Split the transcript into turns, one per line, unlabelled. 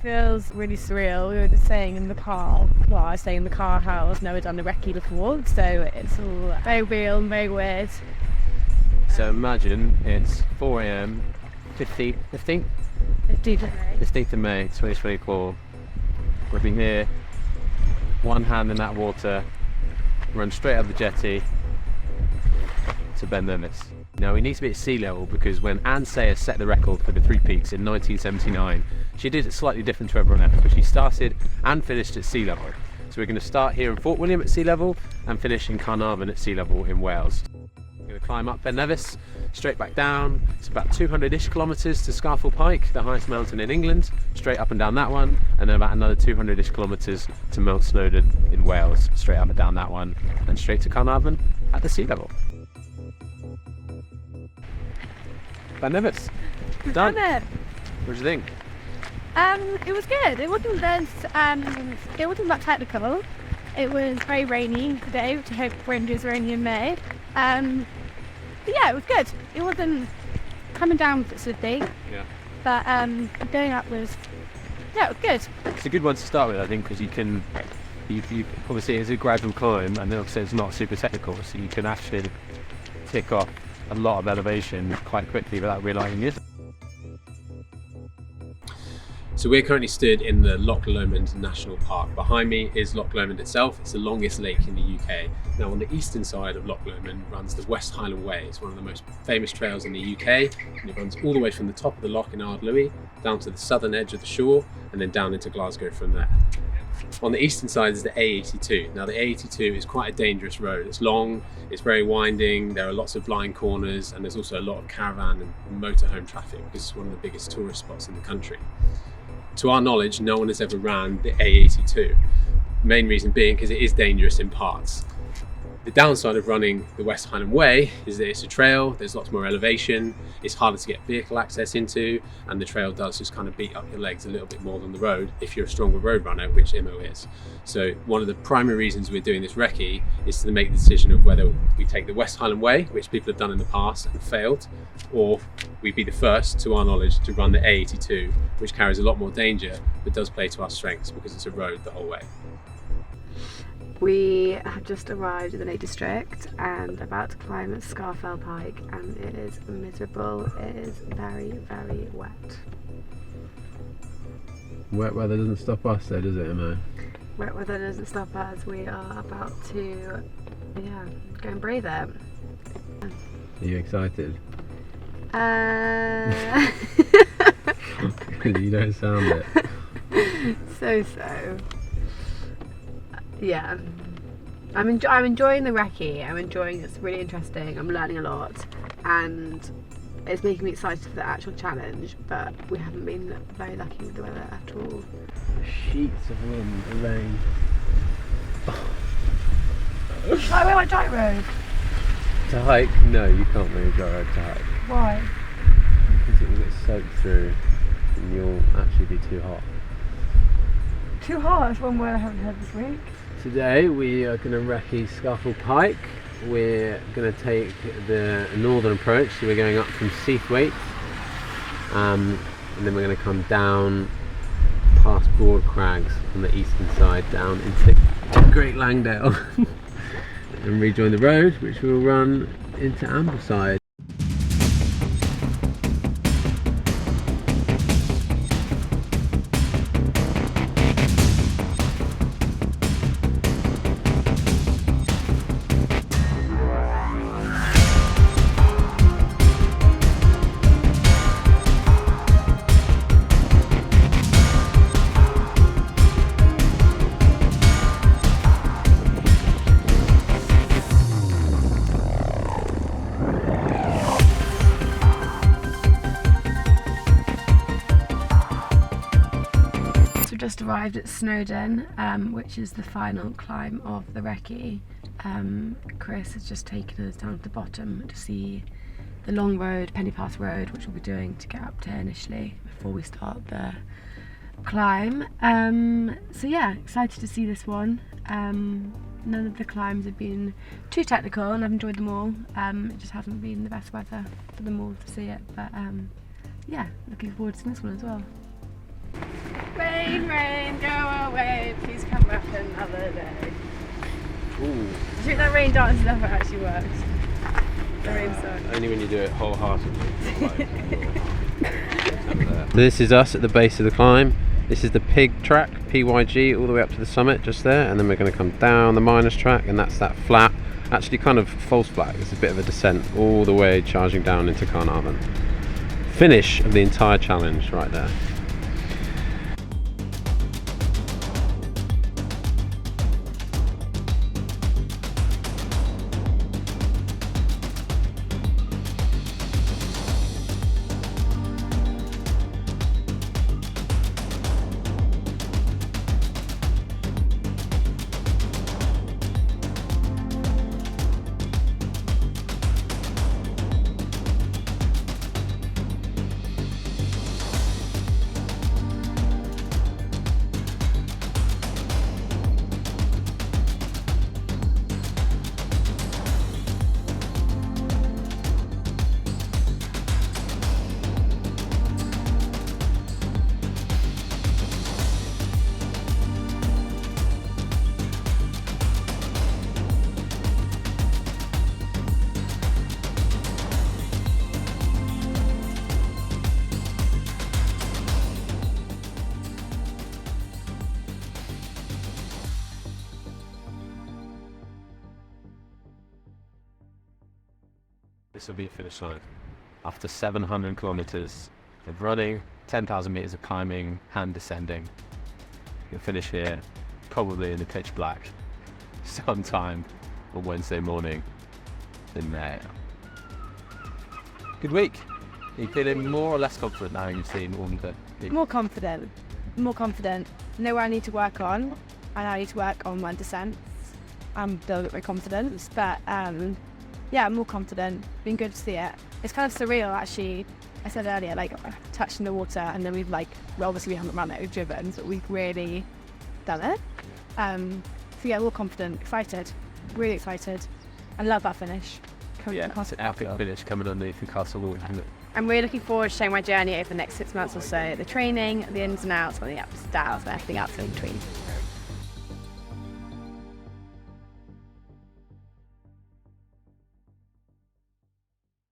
feels really surreal. We were just saying in the car, well, I was saying in the car how I've never done a recce before, so it's all very real and very weird.
So imagine it's 4 AM, 15th
of May
2024. We'll be here, one hand in that water, run straight up the jetty to Ben Nevis. Now we need to be at sea level because when Anne Sayers set the record for the 3 peaks in 1979, she did it slightly different to everyone else, but she started and finished at sea level. So we're going to start here in Fort William at sea level and finish in Carnarvon at sea level in Wales. We're going to climb up Ben Nevis, straight back down. It's about 200-ish kilometres to Scafell Pike, the highest mountain in England, straight up and down that one, and then about another 200-ish kilometres to Mount Snowdon in Wales, straight up and down that one, and straight to Carnarvon at the sea level. Ben Nevis, done. What do you think?
It was good. It wasn't that technical. It was very rainy today, which I hope won't be as rainy in May. But yeah, it was good. It wasn't coming down with thing.
Yeah.
But going up was, yeah, it was good.
It's a good one to start with, I think, because you obviously it's a gradual climb, and then obviously it's not super technical, so you can actually tick off a lot of elevation quite quickly without realising it. So we're currently stood in the Loch Lomond National Park. Behind me is Loch Lomond itself. It's the longest lake in the UK. Now on the eastern side of Loch Lomond runs the West Highland Way. It's one of the most famous trails in the UK, and it runs all the way from the top of the loch in Ardluey down to the southern edge of the shore and then down into Glasgow from there. On the eastern side is the A82. Now the A82 is quite a dangerous road. It's long, it's very winding, there are lots of blind corners, and there's also a lot of caravan and motorhome traffic. This is one of the biggest tourist spots in the country. To our knowledge, no one has ever ran the A82. Main reason being because it is dangerous in parts. The downside of running the West Highland Way is that it's a trail, there's lots more elevation, it's harder to get vehicle access into, and the trail does just kind of beat up your legs a little bit more than the road if you're a stronger road runner, which Imo is. So one of the primary reasons we're doing this recce is to make the decision of whether we take the West Highland Way, which people have done in the past and failed, or we be the first, to our knowledge, to run the A82, which carries a lot more danger but does play to our strengths because it's a road the whole way.
We have just arrived in the Lake District and about to climb Scafell Pike, and it is miserable. It is very, very wet.
Wet weather doesn't stop us though, does it, Imo?
Wet weather doesn't stop us. We are about to, go and brave it.
Are you excited? You don't sound it.
So. Yeah, I'm enjoying the recce. I'm enjoying it. It's really interesting. I'm learning a lot, and it's making me excited for the actual challenge. But we haven't been very lucky with the weather at all.
Sheets of wind and rain.
Shall I wear my tight robe?
To hike? No, you can't wear a dry robe to hike.
Why?
Because it will get soaked through, and you'll actually be too hot.
Too hot? That's one word I haven't heard this week.
Today we are going to recce Scafell Pike. We're going to take the northern approach, so we're going up from Seathwaite, and then we're going to come down past Broad Crags on the eastern side down into Great Langdale and rejoin the road, which will run into Ambleside.
Just arrived at Snowdon, which is the final climb of the recce. Chris has just taken us down to the bottom to see the long road, Penny Pass Road, which we'll be doing to get up to initially before we start the climb. So yeah, excited to see this one. None of the climbs have been too technical and I've enjoyed them all. It just hasn't been the best weather for them all to see it, but yeah, looking forward to this one as well. Rain, rain, go away, please come back another day.
Ooh.
I think that rain dance never actually works. The rain song.
Only when you do it wholeheartedly. This is us at the base of the climb. This is the pig track, PYG, all the way up to the summit just there, and then we're going to come down the miners track, and that's that flat, actually kind of false flat. It's a bit of a descent all the way charging down into Carnarvon. Finish of the entire challenge right there. This will be a finish line. After 700 kilometers of running, 10,000 meters of climbing, hand descending, you'll finish here, probably in the pitch black, sometime on Wednesday morning in May. Good week. Are you feeling more or less confident now you've seen all the peaks?
More confident. More confident. Know where I need to work on. And I need to work on my descents. I'm building up my confidence, but yeah, I'm more confident. Been good to see it. It's kind of surreal, actually. I said earlier, like touching the water, and then we've well, obviously we haven't run it, we've driven, but we've really done it. So yeah, more confident, excited, really excited. I love that finish.
Yeah, it's an epic finish coming underneath the castle wall, isn't it?
I'm really looking forward to showing my journey over the next 6 months or so. The training, the ins and outs, and the ups and downs, and everything else in between.